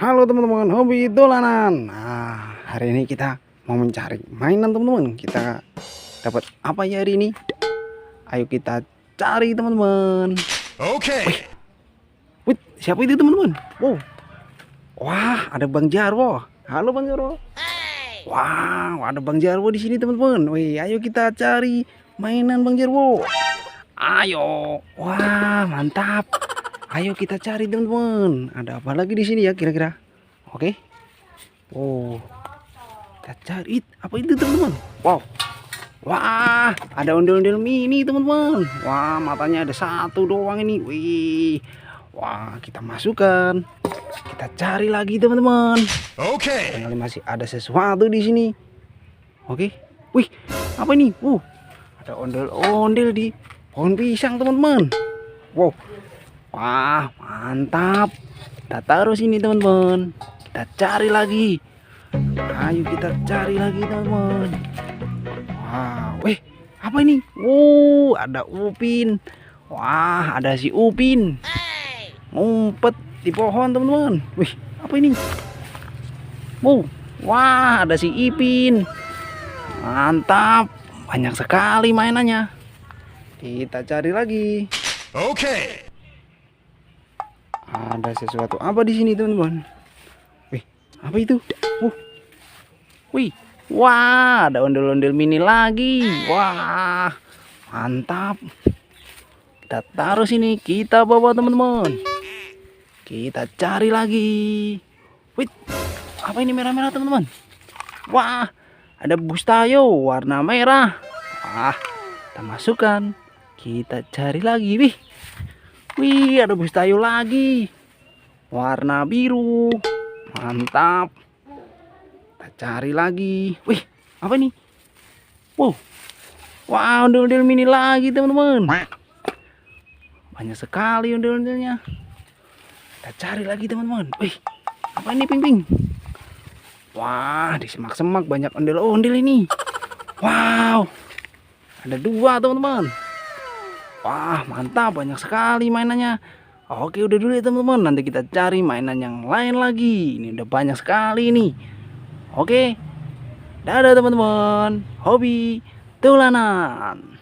Halo teman-teman, hobi dolanan. Nah, hari ini kita mau mencari mainan teman-teman. Kita dapat apa ya hari ini? Ayo kita cari teman-teman. Okay. Wih, siapa itu teman-teman? Wow, wah ada Bang Jarwo. Halo Bang Jarwo. Wow, ada Bang Jarwo di sini teman-teman. Wih, ayo kita cari mainan Bang Jarwo. Ayo, wah mantap. Ayo kita cari teman-teman. Ada apa lagi di sini ya kira-kira? Oke. Oh, kita cari. Apa itu teman-teman? Wow. Wah, ada ondel-ondel mini teman-teman. Wah, matanya ada satu doang ini. Wih. Wah, kita masukkan. Kita cari lagi teman-teman. Okay. Barangkali masih ada sesuatu di sini. Oke. Wih, apa ini? Ada ondel-ondel di pohon pisang teman-teman. Wow. Wah, mantap. Kita taruh sini teman-teman. Kita cari lagi. Ayo kita cari lagi teman-teman. Wow, apa ini? Ada Upin. Wah, ada si Upin. Ngumpet di pohon teman-teman. Wih, apa ini? Wah, ada si Ipin. Mantap. Banyak sekali mainannya. Kita cari lagi. Okay. Ada sesuatu apa di sini teman-teman? Wih, apa itu? Wih, wah, ada ondel-ondel mini lagi. Wah, mantap. Kita taruh sini, kita bawa teman-teman. Kita cari lagi. Wih, apa ini merah-merah teman-teman? Wah, ada Bustayo warna merah. Wah, kita masukkan. Kita cari lagi. Wih, ada Bustayo lagi. Warna biru. Mantap. Kita cari lagi. Wih, apa ini? Wah, ondel-ondel mini lagi, teman-teman. Banyak sekali ondel-ondelnya. Kita cari lagi, teman-teman. Wih, apa ini, Ping-Ping? Wah, di semak-semak banyak ondel-ondel ini. Wow. Ada dua, teman-teman. Wah, mantap, banyak sekali mainannya. Oke, udah dulu ya teman-teman. Nanti kita cari mainan yang lain lagi. Ini udah banyak sekali nih. Oke. Dadah teman-teman. Hobi dolanan.